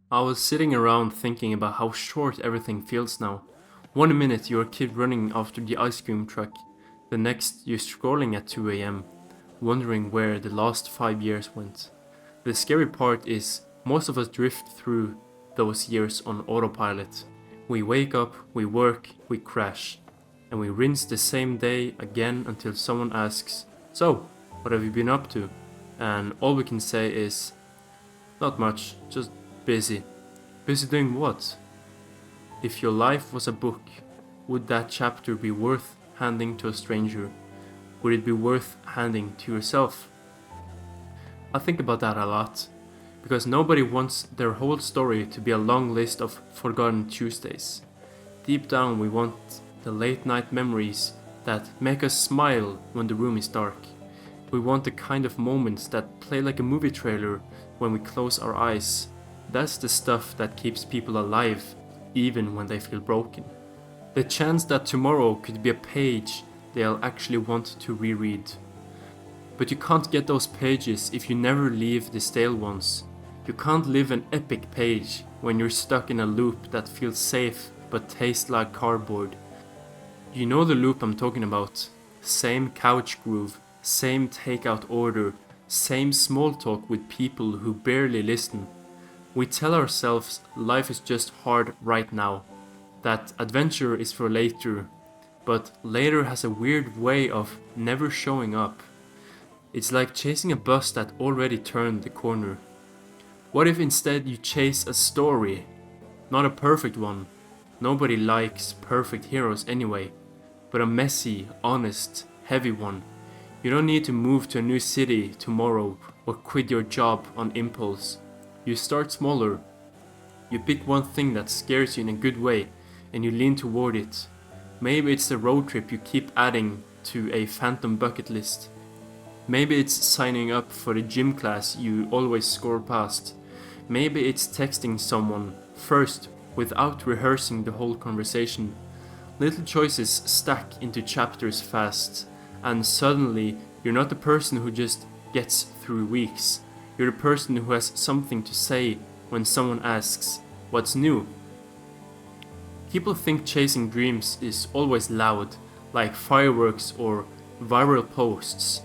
I was sitting around thinking about how short everything feels now. One minute you're a kid running after the ice cream truck, the next you're scrolling at 2 am, wondering where the last 5 years went. The scary part is most of us drift through those years on autopilot. We wake up, we work, we crash, and we rinse the same day again until someone asks, "So, what have you been up to?" And all we can say is, "Not much, just busy." Busy doing what? If your life was a book, would that chapter be worth handing to a stranger? Would it be worth handing to yourself? I think about that a lot, because nobody wants their whole story to be a long list of forgotten Tuesdays. Deep down, we want the late night memories that make us smile when the room is dark. We want the kind of moments that play like a movie trailer when we close our eyes. That's the stuff that keeps people alive, even when they feel broken. The chance that tomorrow could be a page they'll actually want to reread. But you can't get those pages if you never leave the stale ones. You can't live an epic page when you're stuck in a loop that feels safe but tastes like cardboard. You know the loop I'm talking about. Same couch groove, same takeout order, same small talk with people who barely listen. We tell ourselves life is just hard right now, that adventure is for later, but later has a weird way of never showing up. It's like chasing a bus that already turned the corner. What if instead you chase a story? Not a perfect one. Nobody likes perfect heroes anyway, but a messy, honest, heavy one. You don't need to move to a new city tomorrow or quit your job on impulse. You start smaller. You pick one thing that scares you in a good way and you lean toward it. Maybe it's the road trip you keep adding to a phantom bucket list. Maybe it's signing up for the gym class you always score past. Maybe it's texting someone first without rehearsing the whole conversation. Little choices stack into chapters fast, and suddenly you're not the person who just gets through weeks. You're the person who has something to say when someone asks, "What's new?" People think chasing dreams is always loud, like fireworks or viral posts.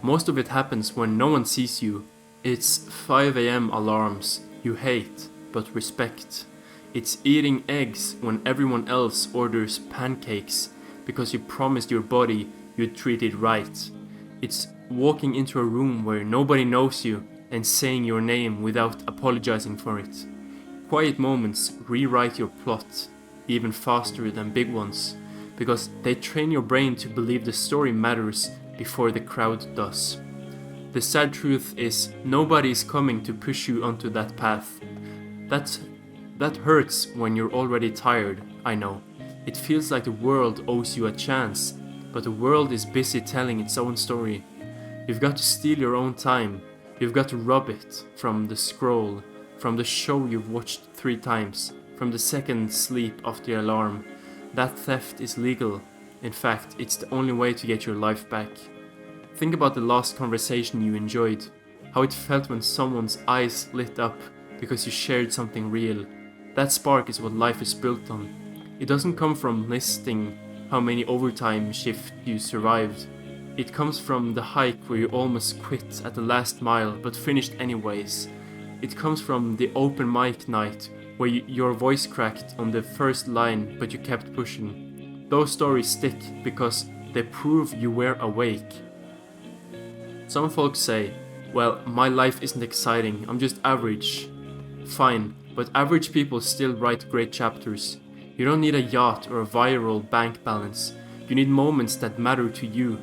Most of it happens when no one sees you. It's 5 am alarms you hate but respect. It's eating eggs when everyone else orders pancakes because you promised your body you'd treat it right. It's walking into a room where nobody knows you and saying your name without apologizing for it. Quiet moments rewrite your plot even faster than big ones, because they train your brain to believe the story matters before the crowd does. The sad truth is nobody is coming to push you onto that path. That hurts when you're already tired, I know. It feels like the world owes you a chance, but the world is busy telling its own story. You've got to steal your own time. You've got to rob it from the scroll, from the show you've watched 3 times, from the second sleep after the alarm. That theft is legal. In fact, it's the only way to get your life back. Think about the last conversation you enjoyed, how it felt when someone's eyes lit up because you shared something real. That spark is what life is built on. It doesn't come from listing how many overtime shifts you survived. It comes from the hike where you almost quit at the last mile but finished anyways. It comes from the open mic night where your voice cracked on the first line but you kept pushing. Those stories stick because they prove you were awake. Some folks say, "Well, my life isn't exciting, I'm just average." Fine, but average people still write great chapters. You don't need a yacht or a viral bank balance. You need moments that matter to you.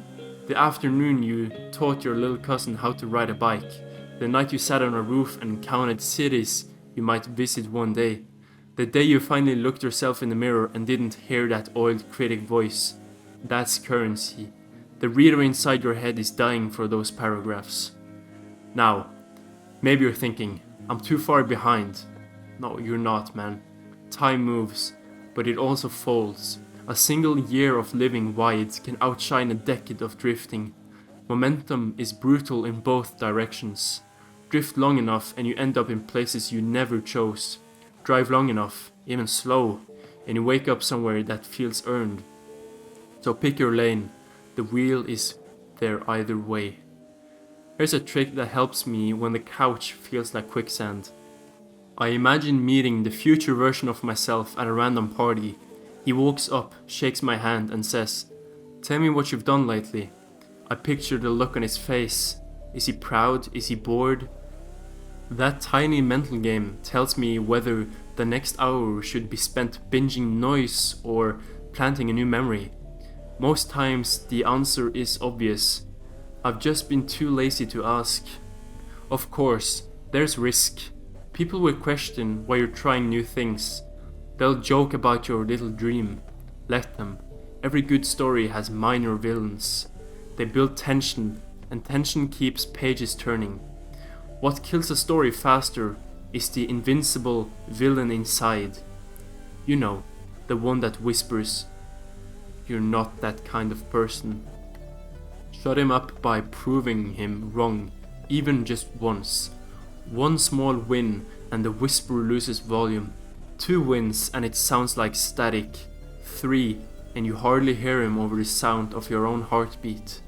The afternoon you taught your little cousin how to ride a bike. The night you sat on a roof and counted cities you might visit one day. The day you finally looked yourself in the mirror and didn't hear that oiled critic voice. That's currency. The reader inside your head is dying for those paragraphs. Now, maybe you're thinking, "I'm too far behind." No, you're not, man. Time moves, but it also folds. A single year of living wide can outshine a decade of drifting. Momentum is brutal in both directions. Drift long enough and you end up in places you never chose. Drive long enough, even slow, and you wake up somewhere that feels earned. So pick your lane, the wheel is there either way. Here's a trick that helps me when the couch feels like quicksand. I imagine meeting the future version of myself at a random party. He walks up, shakes my hand and says, "Tell me what you've done lately." I picture the look on his face. Is he proud? Is he bored? That tiny mental game tells me whether the next hour should be spent binging noise or planting a new memory. Most times the answer is obvious. I've just been too lazy to ask. Of course, there's risk. People will question why you're trying new things. They'll joke about your little dream. Let them. Every good story has minor villains. They build tension, and tension keeps pages turning. What kills a story faster is the invincible villain inside. You know, the one that whispers, "You're not that kind of person." Shut him up by proving him wrong, even just once. One small win and the whisper loses volume. 2 wins and it sounds like static. 3 and you hardly hear him over the sound of your own heartbeat.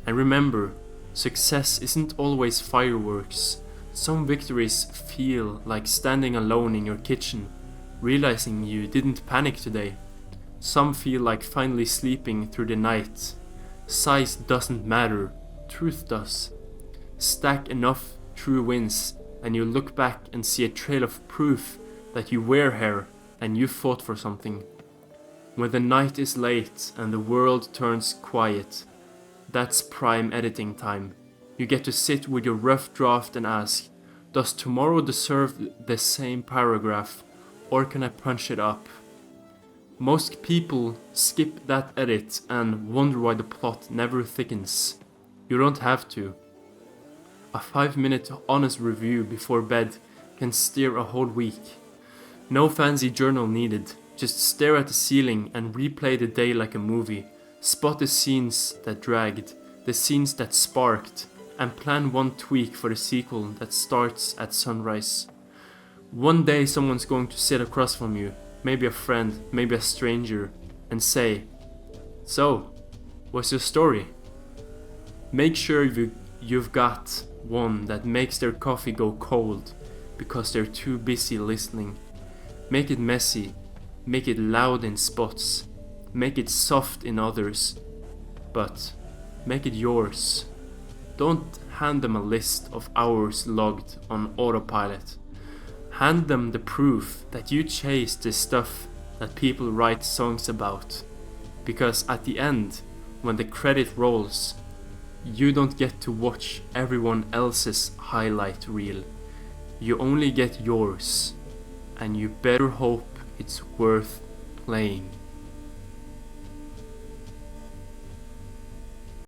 And remember, success isn't always fireworks. Some victories feel like standing alone in your kitchen, realizing you didn't panic today. Some feel like finally sleeping through the night. Size doesn't matter, truth does. Stack enough true wins and you look back and see a trail of proof that you wear hair and you fought for something. When the night is late and the world turns quiet, that's prime editing time. You get to sit with your rough draft and ask, does tomorrow deserve the same paragraph, or can I punch it up? Most people skip that edit and wonder why the plot never thickens. You don't have to. A 5-minute honest review before bed can steer a whole week. No fancy journal needed. Just stare at the ceiling and replay the day like a movie. Spot the scenes that dragged, the scenes that sparked, and plan one tweak for the sequel that starts at sunrise. One day someone's going to sit across from you, maybe a friend, maybe a stranger, and say, "So, what's your story?" Make sure you've got one that makes their coffee go cold because they're too busy listening. Make it messy, make it loud in spots, make it soft in others, but make it yours. Don't hand them a list of hours logged on autopilot. Hand them the proof that you chase the stuff that people write songs about. Because at the end, when the credit rolls, you don't get to watch everyone else's highlight reel. You only get yours, and you better hope it's worth playing.